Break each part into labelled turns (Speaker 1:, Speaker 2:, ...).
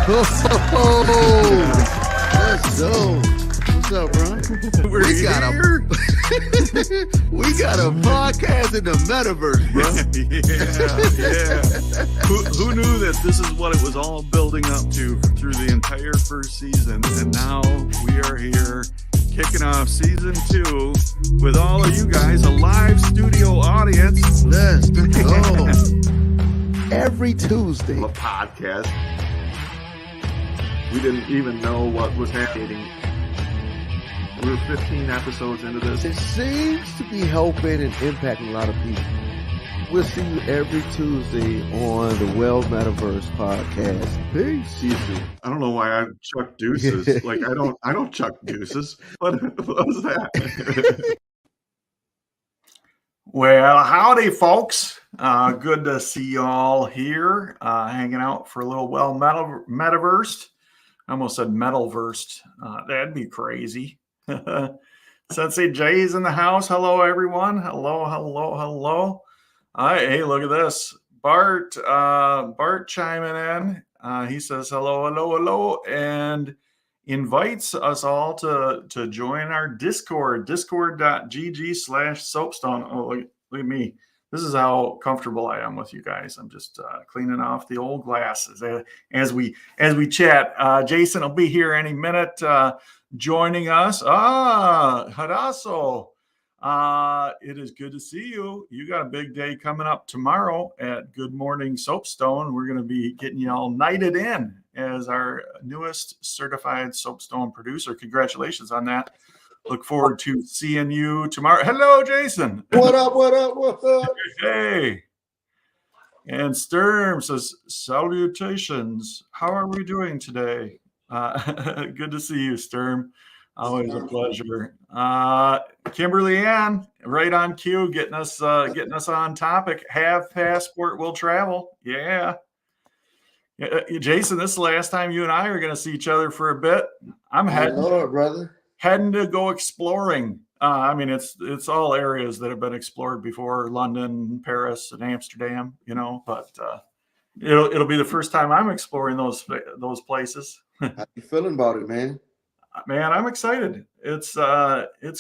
Speaker 1: Oh, let's go. What's up, bro?
Speaker 2: We
Speaker 1: got a podcast in the metaverse, bro.
Speaker 2: Yeah. Who knew that this is what it was all building up to through the entire first season? And now we are here kicking off season 2 with all of you guys, a live studio audience.
Speaker 1: Let's go. Every Tuesday.
Speaker 3: A podcast. We didn't even know what was happening. We're 15 episodes into this.
Speaker 1: It seems to be helping and impacting a lot of people. We'll see you every Tuesday on the Well Metaverse podcast. Peace.
Speaker 3: I don't know why I chuck deuces. Like I don't chuck deuces. What was that?
Speaker 2: Well, howdy, folks. Good to see y'all here, hanging out for a little metaversed. I almost said metalversed. That'd be crazy. Sensei Jay's in the house. Hello, everyone. Hello. Hey, look at this. Bart chiming in. He says hello, and invites us all to join our Discord, discord.gg/soapstone. Oh, look at me. This is how comfortable I am with you guys. I'm just cleaning off the old glasses as we chat. Jason will be here any minute, joining us. Hadasso. It is good to see you. You got a big day coming up tomorrow at Good Morning Soapstone. We're going to be getting you all knighted in as our newest certified soapstone producer. Congratulations on that. Look forward to seeing you tomorrow. Hello, Jason.
Speaker 1: What up?
Speaker 2: Hey. And Sturm says, salutations. How are we doing today? Good to see you, Sturm. Always a pleasure. Kimberly Ann, right on cue, getting us on topic. Have passport, will travel. Yeah. Jason, this is the last time you and I are going to see each other for a bit. I'm heading to go exploring. I mean, it's all areas that have been explored before: London, Paris, and Amsterdam. But it'll be the first time I'm exploring those places.
Speaker 1: How you feeling about it, man?
Speaker 2: Man, I'm excited. It's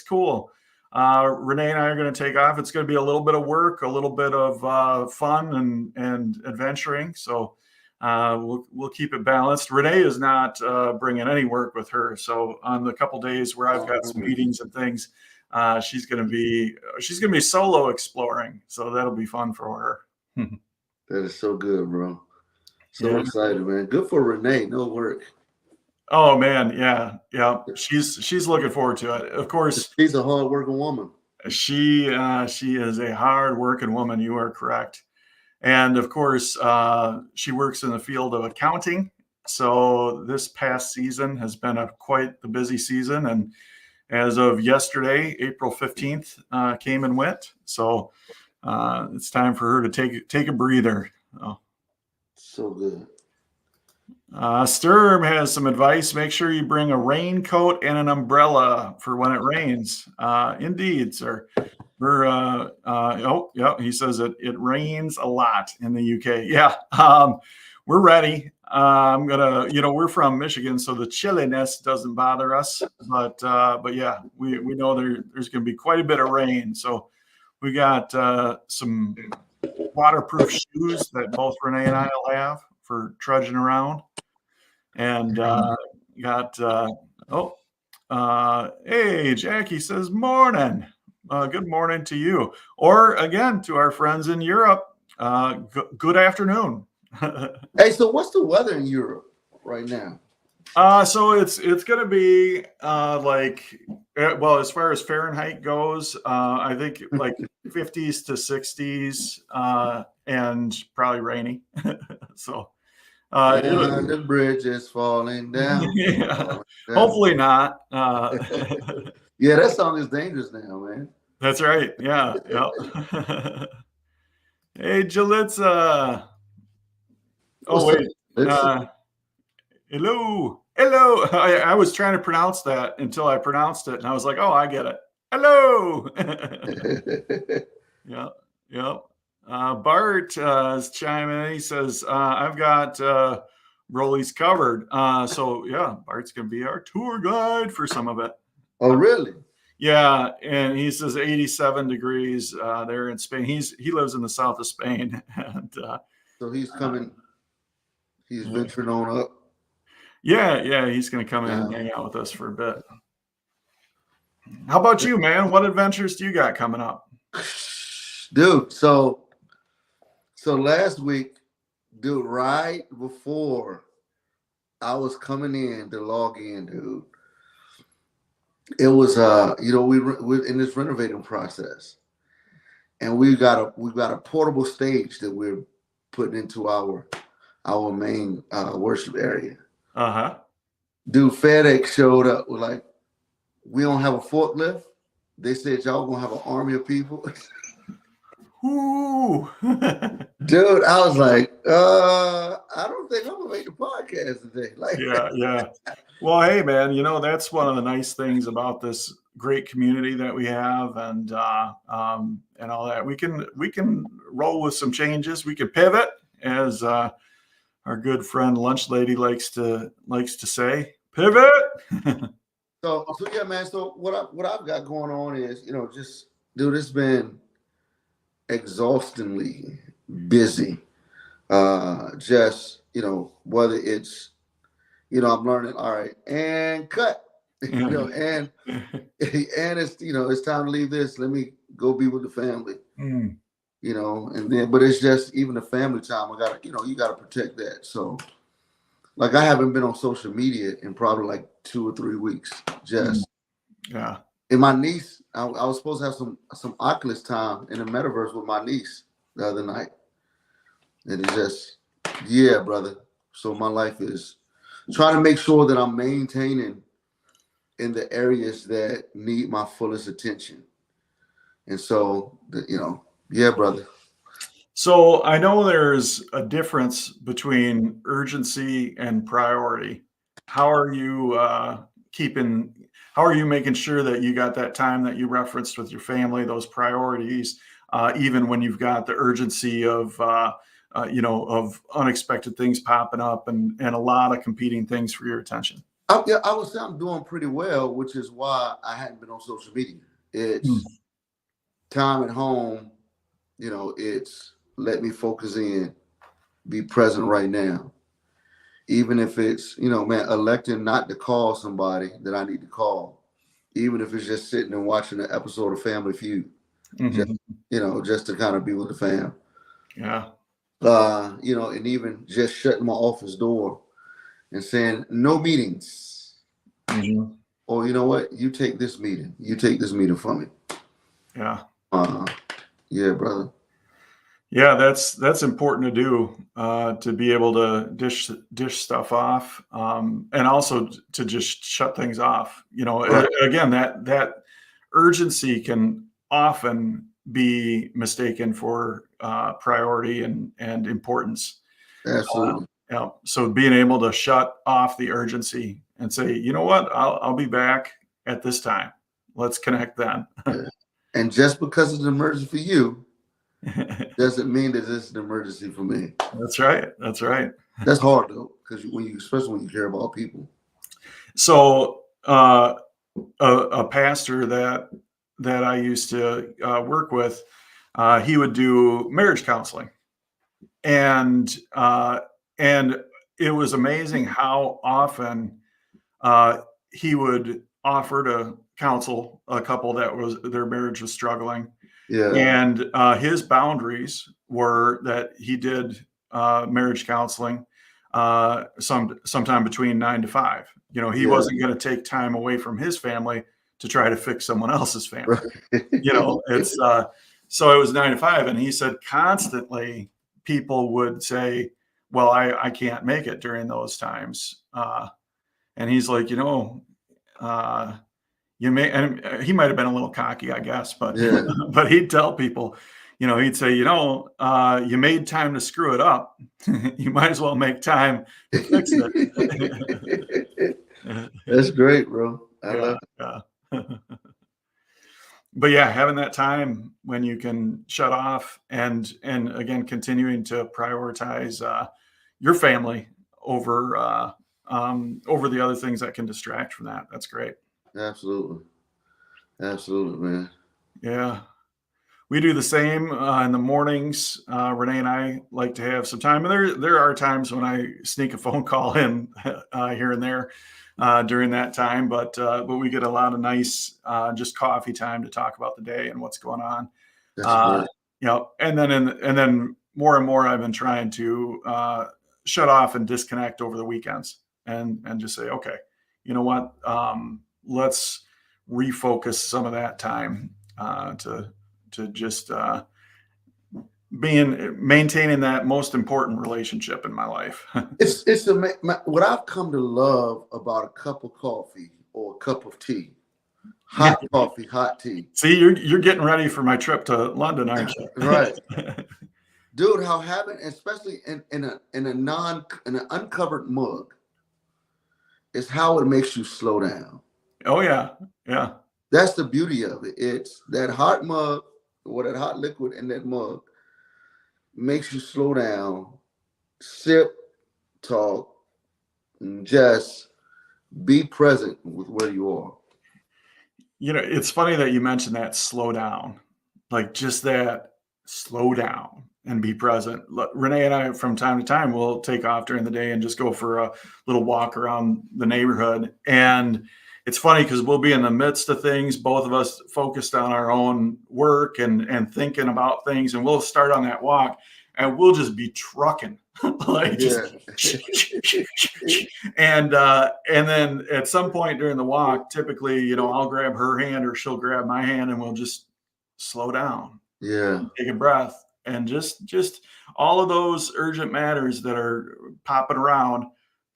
Speaker 2: cool. Renee and I are going to take off. It's going to be a little bit of work, a little bit of fun and adventuring. So we'll keep it balanced. Renee is not bringing any work with her. So on the couple days where I've got some meetings and things, she's going to be solo exploring. So that'll be fun for her.
Speaker 1: That is so good, bro. So excited, man. Good for Renee. No work.
Speaker 2: Oh man, yeah. She's looking forward to it. Of course,
Speaker 1: she's a hard-working woman.
Speaker 2: She is a hard-working woman. You are correct. And of course, she works in the field of accounting. So this past season has been quite the busy season. And as of yesterday, April 15th, came and went. So it's time for her to take a breather. Oh.
Speaker 1: So good.
Speaker 2: Sturm has some advice. Make sure you bring a raincoat and an umbrella for when it rains. Indeed, sir. He says it rains a lot in the UK. Yeah, we're ready. We're from Michigan, so the chilliness doesn't bother us. But yeah, we know there's going to be quite a bit of rain. So we got some waterproof shoes that both Renee and I will have for trudging around. And hey, Jackie says morning. Good morning to you. Or again, to our friends in Europe, good afternoon.
Speaker 1: Hey, so what's the weather in Europe right now?
Speaker 2: So it's going to be as far as Fahrenheit goes, I think like 50s to 60s and probably rainy. So
Speaker 1: the bridge is falling down.
Speaker 2: Yeah.
Speaker 1: Falling down.
Speaker 2: Hopefully not.
Speaker 1: Yeah, that song is dangerous now, man.
Speaker 2: That's right. Yeah. Hey, Jalitza. Oh, wait. Hello. I was trying to pronounce that until I pronounced it, and I was like, oh, I get it. Hello. Yeah. Bart is chiming in. He says, I've got Broly's covered. So yeah, Bart's gonna be our tour guide for some of it.
Speaker 1: Oh, really?
Speaker 2: Yeah, and he says 87 degrees there in Spain. He lives in the south of Spain, and
Speaker 1: So he's coming. He's venturing on up.
Speaker 2: yeah, he's gonna come in and hang out with us for a bit. How about you, man? What adventures do you got coming up?
Speaker 1: Dude, so last week, dude, right before I was coming in to log in, dude, it was we're in this renovating process, and we've got a portable stage that we're putting into our main worship area.
Speaker 2: Uh-huh.
Speaker 1: Dude, FedEx showed up with like, we don't have a forklift. They said y'all gonna have an army of people.
Speaker 2: Ooh.
Speaker 1: Dude, I was like, I don't think I'm gonna make the podcast today. Like,
Speaker 2: Yeah. Well, hey, man, that's one of the nice things about this great community that we have, and all that. We can roll with some changes. We can pivot, as our good friend Lunch Lady likes to say. Pivot.
Speaker 1: so yeah, man. So what I've got going on is, just, dude, it's been exhaustingly busy. Just, whether it's, I'm learning, all right, and cut, and it's, it's time to leave this. Let me go be with the family. And then, but it's just even the family time. I gotta, you gotta protect that. So, like, I haven't been on social media in probably like 2 or 3 weeks. Just,
Speaker 2: yeah.
Speaker 1: And my niece, I was supposed to have some Oculus time in the metaverse with my niece the other night, and it's just, yeah, brother. So my life is trying to make sure that I'm maintaining in the areas that need my fullest attention. And so, yeah, brother.
Speaker 2: So I know there's a difference between urgency and priority. How are you how are you making sure that you got that time that you referenced with your family, those priorities, even when you've got the urgency of of unexpected things popping up and a lot of competing things for your attention?
Speaker 1: I would say I'm doing pretty well, which is why I hadn't been on social media. It's time at home, it's let me focus in, be present right now. Even if it's, man, electing not to call somebody that I need to call, even if it's just sitting and watching an episode of Family Feud, just to kind of be with the fam.
Speaker 2: Yeah.
Speaker 1: And even just shutting my office door and saying, no meetings. Or, you know what? You take this meeting. You take this meeting from me.
Speaker 2: Yeah.
Speaker 1: Yeah, brother.
Speaker 2: Yeah, that's important to do, to be able to dish stuff off, and also to just shut things off.
Speaker 1: Right.
Speaker 2: Again, that urgency can often be mistaken for priority and importance.
Speaker 1: Absolutely.
Speaker 2: Yeah. So being able to shut off the urgency and say, you know what, I'll be back at this time. Let's connect then.
Speaker 1: Yeah. And just because it's an emergency for you doesn't mean that it's an emergency for me.
Speaker 2: That's right. That's right.
Speaker 1: That's hard though, because especially when you care about people.
Speaker 2: So a pastor that I used to work with, he would do marriage counseling, and it was amazing how often he would offer to counsel a couple that their marriage was struggling.
Speaker 1: Yeah.
Speaker 2: And his boundaries were that he did marriage counseling sometime between 9 to 5. He wasn't going to take time away from his family to try to fix someone else's family. It's so it was 9 to 5, and he said constantly people would say, "Well, I can't make it during those times," and he's like, you may, and he might have been a little cocky, I guess, but but he'd tell people, he'd say, you made time to screw it up. You might as well make time to fix it.
Speaker 1: That's great, bro. I love it.
Speaker 2: Yeah. But yeah, having that time when you can shut off and again continuing to prioritize your family over the other things that can distract from that. That's great.
Speaker 1: Absolutely. Absolutely, man.
Speaker 2: Yeah. We do the same in the mornings. Renee and I like to have some time, and there are times when I sneak a phone call in here and there during that time. But we get a lot of nice just coffee time to talk about the day and what's going on.
Speaker 1: That's great.
Speaker 2: You know, and then more and more, I've been trying to shut off and disconnect over the weekends, and just say, okay, you know what, let's refocus some of that time to just maintaining that most important relationship in my life.
Speaker 1: It's what I've come to love about a cup of coffee or a cup of tea. Hot coffee, hot tea.
Speaker 2: See, you're getting ready for my trip to London, aren't you?
Speaker 1: Right. Dude, how having, especially in an uncovered mug, is how it makes you slow down.
Speaker 2: Oh yeah. Yeah.
Speaker 1: That's the beauty of it. It's that hot mug or that hot liquid in that mug makes you slow down, sip, talk, and just be present with where you are.
Speaker 2: You know, it's funny that you mentioned that slow down, like just that slow down and be present. Renee and I, from time to time, will take off during the day and just go for a little walk around the neighborhood. And it's funny because we'll be in the midst of things, both of us focused on our own work and thinking about things. And we'll start on that walk and we'll just be trucking like just and then at some point during the walk, typically, you know, I'll grab her hand or she'll grab my hand and we'll just slow down, take a breath, and just all of those urgent matters that are popping around,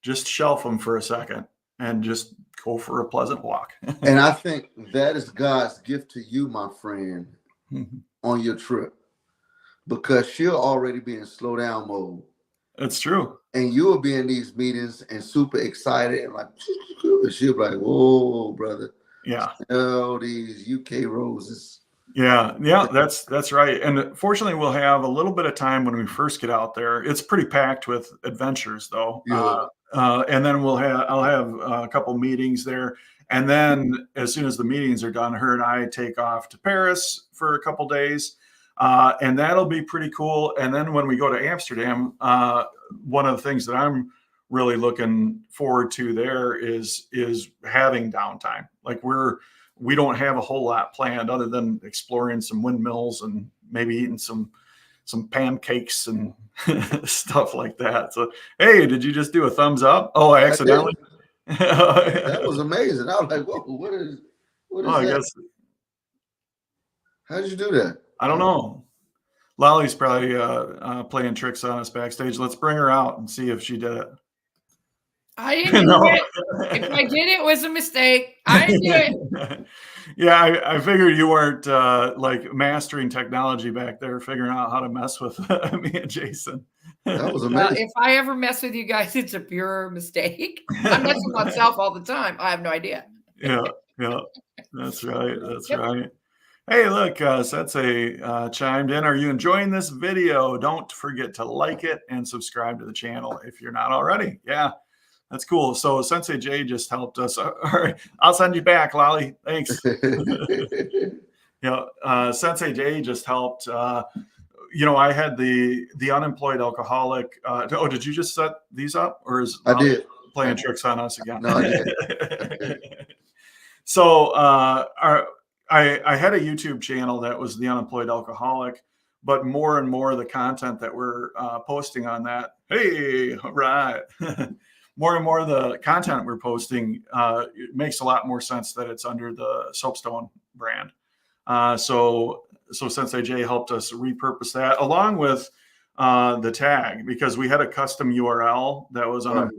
Speaker 2: just shelf them for a second and just go for a pleasant walk.
Speaker 1: And I think that is God's gift to you, my friend, on your trip, because she'll already be in slow down mode.
Speaker 2: That's true.
Speaker 1: And you'll be in these meetings and super excited and like, she'll be like, whoa, brother.
Speaker 2: Yeah.
Speaker 1: Oh, these UK roses.
Speaker 2: Yeah, that's right. And fortunately, we'll have a little bit of time when we first get out there. It's pretty packed with adventures, though.
Speaker 1: Yeah.
Speaker 2: And then I'll have a couple meetings there. And then as soon as the meetings are done, her and I take off to Paris for a couple days. And that'll be pretty cool. And then when we go to Amsterdam, one of the things that I'm really looking forward to there is having downtime. Like we don't have a whole lot planned other than exploring some windmills and maybe eating some pancakes and stuff like that. So, hey, did you just do a thumbs up? Oh, I accidentally.
Speaker 1: That was amazing. I was like, whoa, what is that?
Speaker 2: I guess.
Speaker 1: How did you do that?
Speaker 2: I don't know. Lolly's probably playing tricks on us backstage. Let's bring her out and see if she did it.
Speaker 4: I didn't do it. If I did, it was a mistake. I didn't do it.
Speaker 2: Yeah, I figured you weren't like mastering technology back there, figuring out how to mess with me and Jason.
Speaker 1: That was amazing.
Speaker 4: If I ever mess with you guys, it's a pure mistake. I mess with myself all the time. I have no idea.
Speaker 2: Yeah, that's right. That's right. Hey, look, Sensei chimed in. Are you enjoying this video? Don't forget to like it and subscribe to the channel if you're not already. Yeah. That's cool. So Sensei Jay just helped us. All right, I'll send you back, Lolly. Thanks. Sensei Jay just helped. I had the unemployed alcoholic. Did you just set these up, or is
Speaker 1: I did
Speaker 2: playing tricks on us again?
Speaker 1: No, I did.
Speaker 2: So I had a YouTube channel that was the unemployed alcoholic, but more and more of the content that we're posting on that. Hey, all right. More and more of the content we're posting, it makes a lot more sense that it's under the Soapstone brand. So Sensei Jay helped us repurpose that along with the tag, because we had a custom URL that was on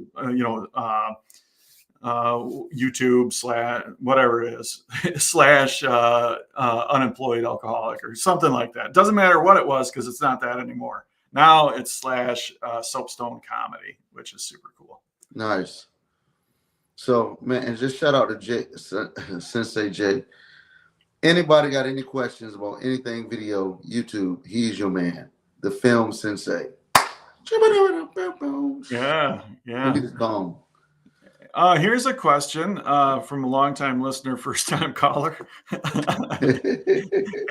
Speaker 2: YouTube / whatever it is / unemployed alcoholic or something like that. Doesn't matter what it was because it's not that anymore. Now it's / Soapstone Comedy, which is super cool.
Speaker 1: Nice. So, man, and just shout out to Sensei Jay. Anybody got any questions about anything video, YouTube, he's your man. The film sensei.
Speaker 2: Yeah,
Speaker 1: Look
Speaker 2: yeah.
Speaker 1: at this gone.
Speaker 2: Here's a question from a longtime listener, first time caller.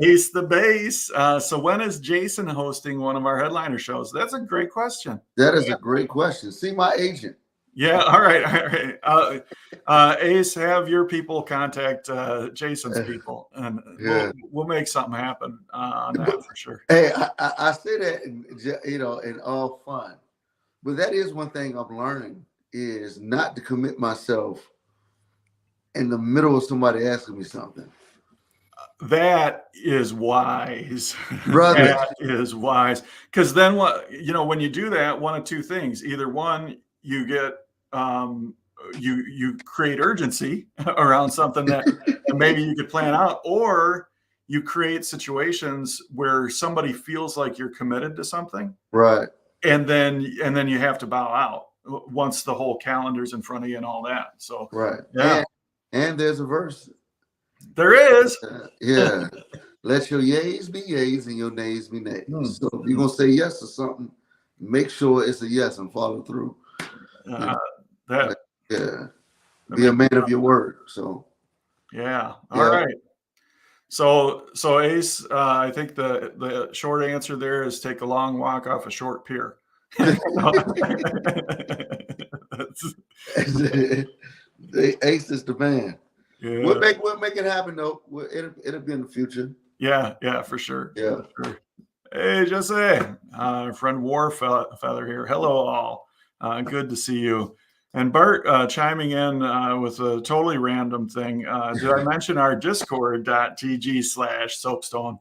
Speaker 2: Ace the Bass. So when is Jason hosting one of our headliner shows? That's a great question.
Speaker 1: That is a great question. See my agent.
Speaker 2: Yeah. All right. All right. Ace, have your people contact Jason's people, and
Speaker 1: Yeah.
Speaker 2: we'll make something happen on that for sure.
Speaker 1: Hey, I say that in all fun, but that is one thing I'm learning is not to commit myself in the middle of somebody asking me something.
Speaker 2: That is wise.
Speaker 1: Brother.
Speaker 2: That is wise. Because then when you do that, one of two things. Either one, you get you create urgency around something that maybe you could plan out, or you create situations where somebody feels like you're committed to something.
Speaker 1: Right.
Speaker 2: And then you have to bow out once the whole calendar's in front of you and all that. So
Speaker 1: right.
Speaker 2: Yeah.
Speaker 1: And there's a verse.
Speaker 2: There is.
Speaker 1: Yeah. Let your yays be yays and your nays be nays. So if you're gonna say yes to something, make sure it's a yes and follow through. Be a man of your word. So
Speaker 2: yeah. All right. So Ace, I think the short answer there is take a long walk off a short pier.
Speaker 1: Ace is the man.
Speaker 2: Yeah.
Speaker 1: We'll make it happen though. It'll be in the future.
Speaker 2: Yeah, for sure.
Speaker 1: Yeah.
Speaker 2: For sure. Hey, Jesse, friend Warfeather here. Hello, all. Good to see you. And Bart chiming in with a totally random thing. Did I mention our discord.gg/soapstone?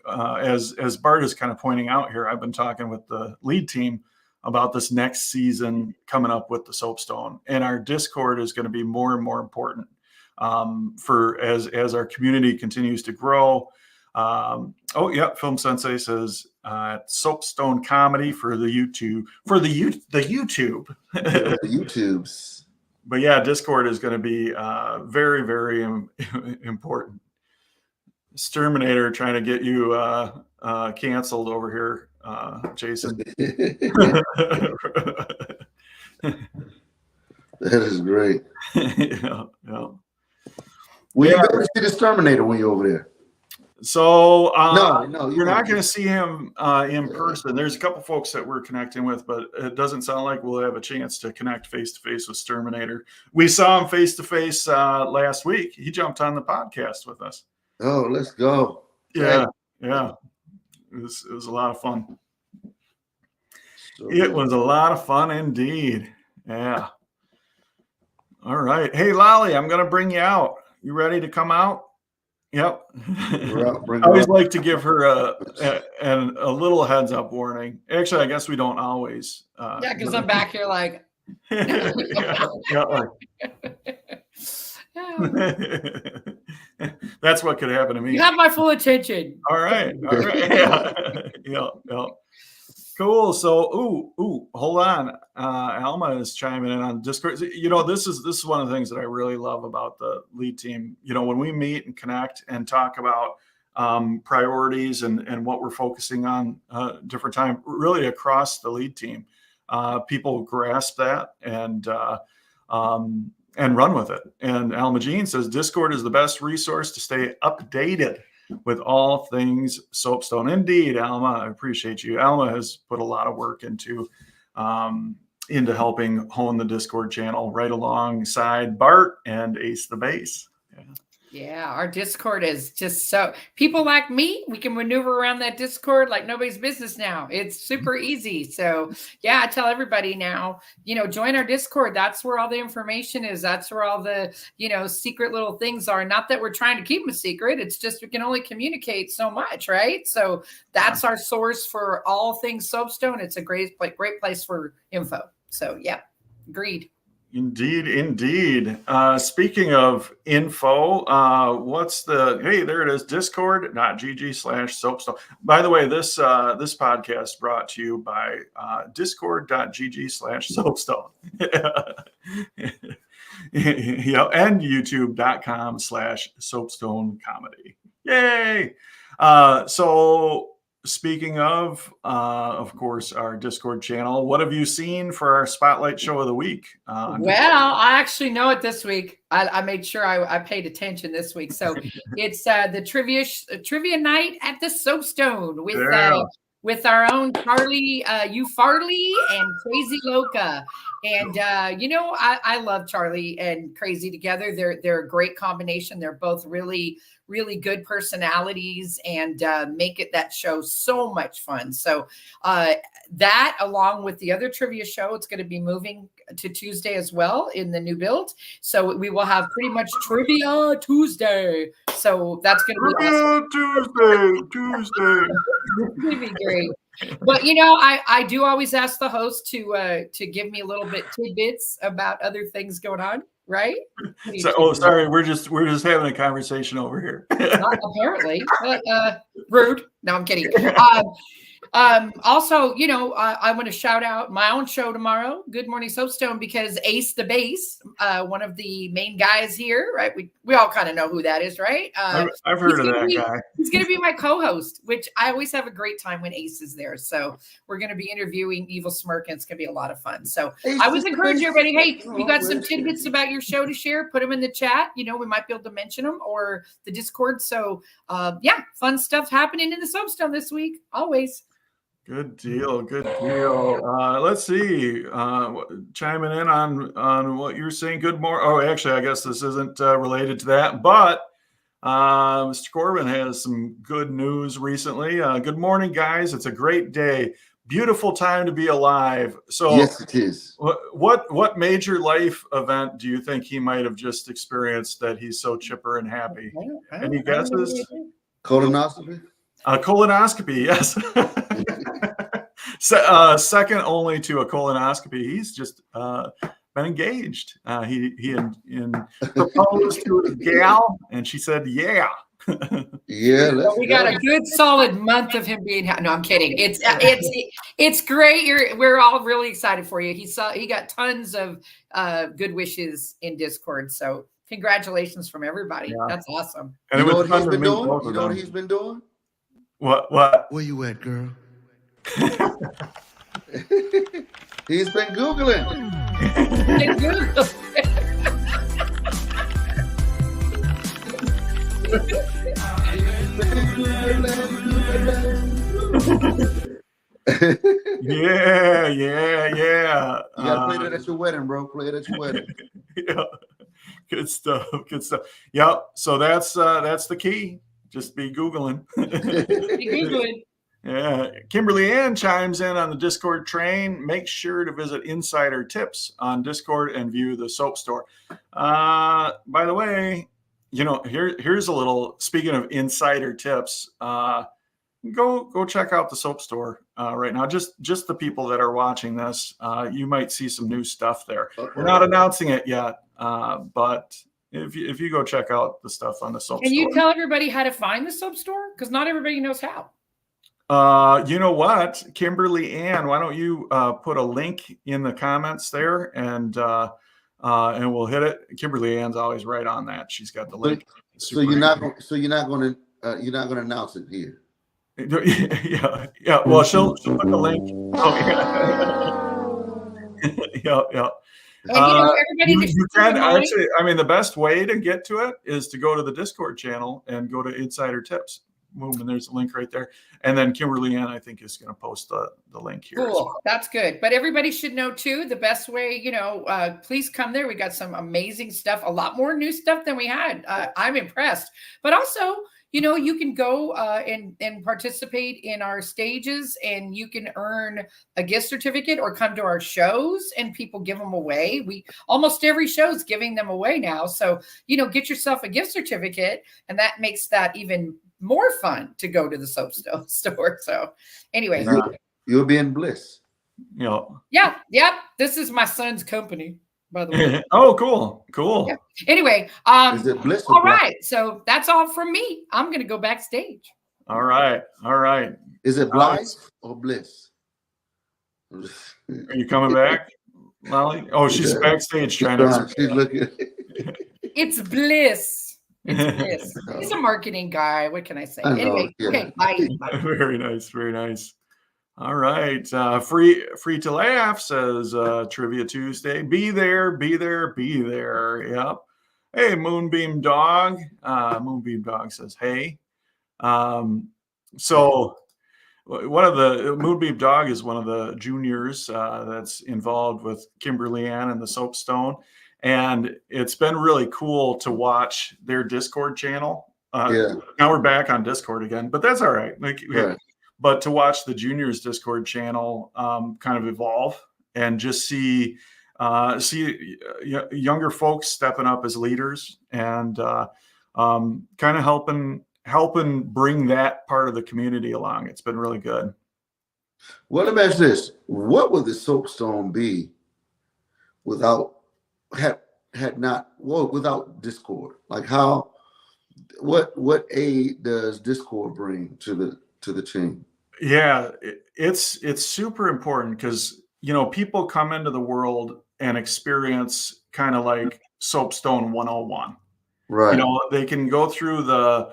Speaker 2: As Bart is kind of pointing out here, I've been talking with the lead team about this next season coming up with the Soapstone, and our Discord is going to be more and more important for as our community continues to grow. Film Sensei says Soapstone Comedy for the YouTube YouTube.
Speaker 1: The YouTubes.
Speaker 2: But yeah, Discord is going to be very, very important. Exterminator trying to get you canceled over here, Jason.
Speaker 1: That is great.
Speaker 2: Yeah.
Speaker 1: Well, you better see this Terminator when you're over there.
Speaker 2: So
Speaker 1: no,
Speaker 2: you're not going to see him in person. There's a couple folks that we're connecting with, but it doesn't sound like we'll have a chance to connect face-to-face with Terminator. We saw him face-to-face last week. He jumped on the podcast with us.
Speaker 1: Oh, let's go.
Speaker 2: Yeah. It was a lot of fun. It was a lot of fun indeed. Yeah. All right. Hey, Lolly, I'm going to bring you out. You ready to come out? Yep. I always like to give her a little heads up warning. Actually, I guess we don't always.
Speaker 4: Because I'm back here like.
Speaker 2: That's what could happen to me.
Speaker 4: You have my full attention.
Speaker 2: All right. Yeah. Cool. So, hold on. Alma is chiming in on Discord. This is one of the things that I really love about the lead team. When we meet and connect and talk about priorities and what we're focusing on different time, really across the lead team, people grasp that and run with it. And Alma Jean says Discord is the best resource to stay updated with all things Soapstone. Indeed, Alma, I appreciate you. Alma has put a lot of work into helping hone the Discord channel right alongside Bart and Ace the Bass.
Speaker 4: Yeah, our Discord is just so people like me, we can maneuver around that Discord like nobody's business now. It's super easy. So yeah, I tell everybody now, join our Discord. That's where all the information is. That's where all the, secret little things are. Not that we're trying to keep them a secret. It's just we can only communicate so much, right? So that's our source for all things Soapstone. It's a great place for info. So yeah, agreed.
Speaker 2: Indeed. Speaking of info, there it is, discord.gg/soapstone. By the way, this podcast brought to you by discord.gg/soapstone. And youtube.com/soapstone comedy. Yay. So speaking of course, our Discord channel, what have you seen for our Spotlight Show of the Week?
Speaker 4: Well, I actually know it this week. I made sure I paid attention this week. So it's the trivia night at the Soapstone with our own Charlie U Farley and Crazy Loca. And I love Charlie and Crazy together. They're a great combination. They're both really, really good personalities and make that show so much fun. So that, along with the other trivia show, it's going to be moving to Tuesday as well in the new build. So we will have pretty much Trivia Tuesday. So that's going to be awesome.
Speaker 2: Tuesday.
Speaker 4: It's going to be great. But I do always ask the host to give me a little bit tidbits about other things going on, right?
Speaker 2: So, sorry, we're just having a conversation over here.
Speaker 4: Not apparently, but rude. No, I'm kidding. Also, I want to shout out my own show tomorrow, Good Morning Soapstone, because Ace the Bass, one of the main guys here, right? We all kind of know who that is, right?
Speaker 2: I've heard of that guy.
Speaker 4: He's going to be my co-host, which I always have a great time when Ace is there. So we're going to be interviewing Evil Smirk, and it's going to be a lot of fun. So I would encourage everybody, hey, you got some tidbits about your show to share, put them in the chat. We might be able to mention them, or the Discord. So fun stuff happening in the Soapstone this week, always.
Speaker 2: Good deal. Good deal. Let's see. Chiming in on what you're saying. Good morning. Oh, actually, I guess this isn't related to that, but Mr. Corbin has some good news recently. Good morning, guys. It's a great day. Beautiful time to be alive. So
Speaker 1: yes, it is.
Speaker 2: What major life event do you think he might have just experienced that he's so chipper and happy? Any guesses?
Speaker 1: Colonoscopy?
Speaker 2: Colonoscopy, yes. Second only to a colonoscopy. He's just been engaged. He proposed to a gal, and she said, "Yeah."
Speaker 1: Yeah,
Speaker 4: we got a good solid month of him being. No, I'm kidding. It's great. We're all really excited for you. He got tons of good wishes in Discord. So congratulations from everybody. Yeah. That's awesome.
Speaker 1: And you know what he's been doing? You know what he's been doing?
Speaker 2: What?
Speaker 1: Where you at, girl? He's been Googling.
Speaker 2: Yeah.
Speaker 1: You gotta play that at your wedding, bro. Play it at your wedding.
Speaker 2: Yeah. Good stuff. Yeah. So that's the key. Just be Googling.
Speaker 4: Be Googling.
Speaker 2: Yeah. Kimberly Ann chimes in on the Discord train. Make sure to visit Insider Tips on Discord and view the soap store. By the way, here's a little, speaking of Insider Tips, go check out the soap store right now. Just the people that are watching this, you might see some new stuff there. We're not announcing it yet, but if you go check out the stuff on the soap store.
Speaker 4: Can you tell everybody how to find the soap store? Because not everybody knows how.
Speaker 2: You know what, Kimberly Ann, why don't you put a link in the comments there, and we'll hit it. Kimberly Ann's always right on that. She's got the link.
Speaker 1: So you're not going to announce it here.
Speaker 2: Yeah. Well, she'll put the link. Oh, yeah.
Speaker 4: And everybody
Speaker 2: you can actually. I mean, the best way to get to it is to go to the Discord channel and go to Insider Tips. Boom, and there's a link right there. And then Kimberly Ann, I think, is going to post the link here.
Speaker 4: Cool. Well. That's good. But everybody should know, too, the best way, please come there. We got some amazing stuff, a lot more new stuff than we had. I'm impressed. But also, you can go and participate in our stages, and you can earn a gift certificate or come to our shows, and people give them away. Almost every show's giving them away now. So, get yourself a gift certificate, and that makes that even more fun to go to the soap store. So anyway,
Speaker 1: you'll be in bliss.
Speaker 2: Yeah.
Speaker 4: This is my son's company, by the way.
Speaker 2: Oh, cool.
Speaker 4: Yeah. Anyway,
Speaker 1: is it bliss?
Speaker 4: All right. So that's all from me. I'm going to go backstage.
Speaker 2: All right.
Speaker 1: Is it Blythe or bliss?
Speaker 2: Are you coming back, Molly? Oh, she's backstage trying to.
Speaker 1: She's looking.
Speaker 4: It's bliss. It's Chris. He's a marketing guy. What can I say?
Speaker 1: I know,
Speaker 4: Anyway,
Speaker 1: yeah.
Speaker 4: okay, bye. Bye.
Speaker 2: Very nice, very nice. All right. Free to laugh says Trivia Tuesday. Be there, be there, be there. Yep. Hey, Moonbeam Dog. Moonbeam Dog says, hey. So one of the Moonbeam Dog is one of the juniors that's involved with Kimberly Ann and the Soapstone. And it's been really cool to watch their Discord channel.
Speaker 1: Yeah.
Speaker 2: Now we're back on Discord again, but that's all right.
Speaker 1: Right.
Speaker 2: But to watch the juniors Discord channel kind of evolve and just see younger folks stepping up as leaders and kind of helping bring that part of the community along. It's been really good.
Speaker 1: Well, let me ask this: what would the Soapstone be without without Discord? Like what aid does Discord bring to the team?
Speaker 2: Yeah, it's super important because people come into the world and experience kind of like Soapstone 101.
Speaker 1: Right.
Speaker 2: They can go through the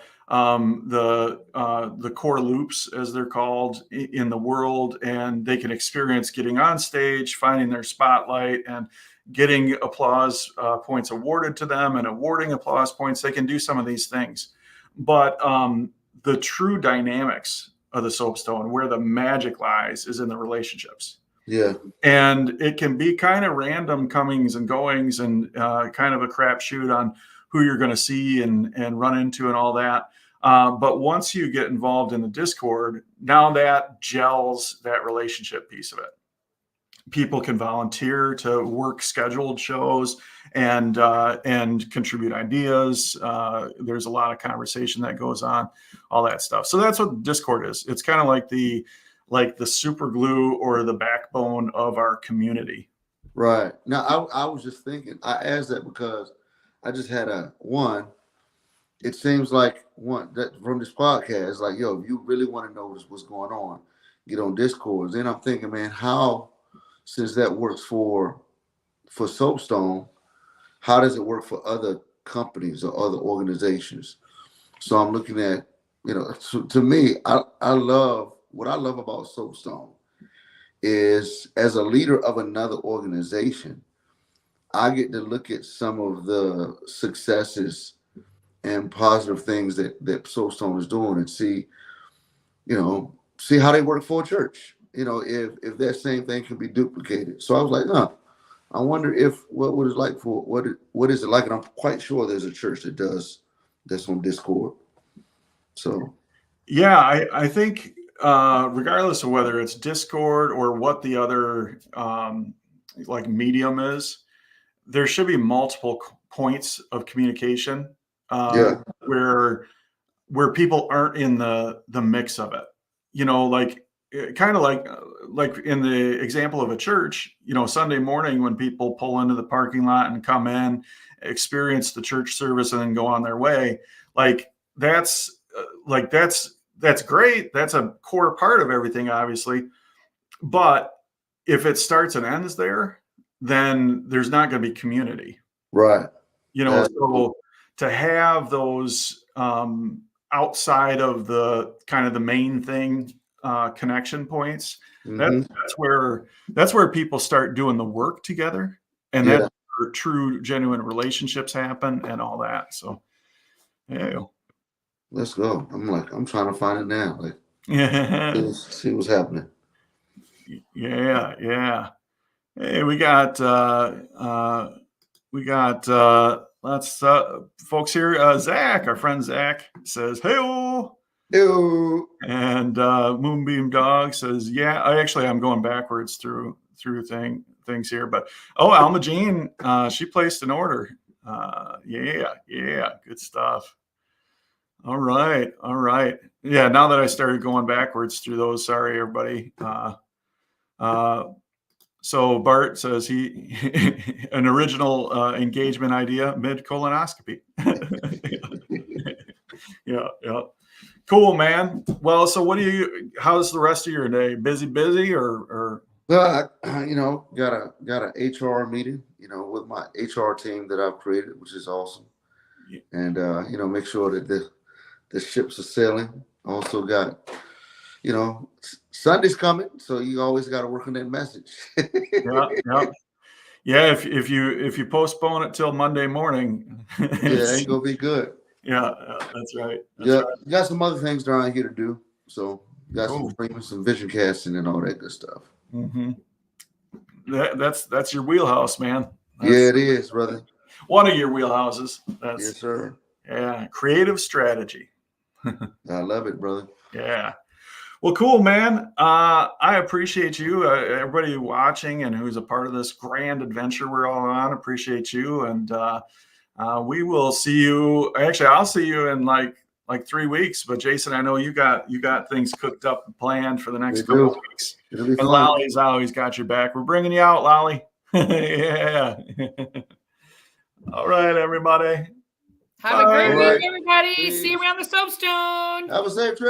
Speaker 2: core loops, as they're called, in the world, and they can experience getting on stage, finding their spotlight, and getting applause points awarded to them, and awarding applause points. They can do some of these things, but the true dynamics of the Soapstone, where the magic lies, is in the relationships.
Speaker 1: Yeah.
Speaker 2: And it can be kind of random comings and goings, and kind of a crapshoot on who you're going to see and run into and all that. But once you get involved in the Discord, now that gels that relationship piece of it. People can volunteer to work scheduled shows and contribute ideas. There's a lot of conversation that goes on, all that stuff. So that's what Discord is. It's kind of like the super glue or the backbone of our community.
Speaker 1: Right. Now, I was just thinking, I asked that because I just had it seems like that from this podcast, like, yo, if you really want to know what's going on, get on Discord. Then I'm thinking, man, since that works for Soapstone, how does it work for other companies or other organizations? So I'm looking at, to me, I love what I love about Soapstone is, as a leader of another organization, I get to look at some of the successes and positive things that Soapstone is doing and see how they work for a church. If that same thing can be duplicated. So I was like, I wonder what is it like? And I'm quite sure there's a church that does that's on Discord. So
Speaker 2: yeah, I think regardless of whether it's Discord or what the other like medium is, there should be multiple points of communication where people aren't in the mix of it. Like kind of like in the example of a church, Sunday morning when people pull into the parking lot and come in, experience the church service, and then go on their way. That's great. That's a core part of everything, obviously. But if it starts and ends there, then there's not going to be community.
Speaker 1: Right.
Speaker 2: So to have those outside of the kind of the main thing, connection points, that's where people start doing the work together, and that's where true, genuine relationships happen and all that. So, yeah.
Speaker 1: Let's go. I'm trying to find it now. See what's happening.
Speaker 2: Yeah. Hey, we got lots folks here. Zach, our friend Zach, says, "Hey-o."
Speaker 1: Ew.
Speaker 2: And Moonbeam Dog says, "Yeah." I'm going backwards through things here, but Alma Jean, she placed an order. Yeah, good stuff. All right. Yeah, now that I started going backwards through those, sorry everybody. So Bart says an original engagement idea, mid-colonoscopy. Yeah. Cool, man. Well, so how's the rest of your day? Busy or?
Speaker 1: Well, got a HR meeting, with my HR team that I've created, which is awesome. and make sure that the ships are sailing. Also got, Sunday's coming, so you always got to work on that message.
Speaker 2: Yeah. If you postpone it till Monday morning,
Speaker 1: it ain't gonna be good.
Speaker 2: Yeah, that's right.
Speaker 1: Right. You got some other things around here to do, so you got
Speaker 2: Cool.
Speaker 1: some streaming, some vision casting, and all that good stuff.
Speaker 2: Mm-hmm. That's your wheelhouse, man.
Speaker 1: It is, brother.
Speaker 2: One of your wheelhouses.
Speaker 1: Yes, sir.
Speaker 2: Yeah, creative strategy.
Speaker 1: I love it, brother.
Speaker 2: Yeah. Well, cool, man. I appreciate you, everybody watching and who's a part of this grand adventure we're all on. Appreciate you, and we will see you. Actually, I'll see you in like 3 weeks. But Jason, I know you got things cooked up and planned for the next couple of weeks.
Speaker 1: It'll be
Speaker 2: and
Speaker 1: fun.
Speaker 2: Lolly's always got your back. We're bringing you out, Lolly. Yeah. All right, everybody.
Speaker 4: Have a great
Speaker 1: Bye.
Speaker 4: week, everybody.
Speaker 1: Peace.
Speaker 4: See you around the soapstone.
Speaker 1: Have a safe trip.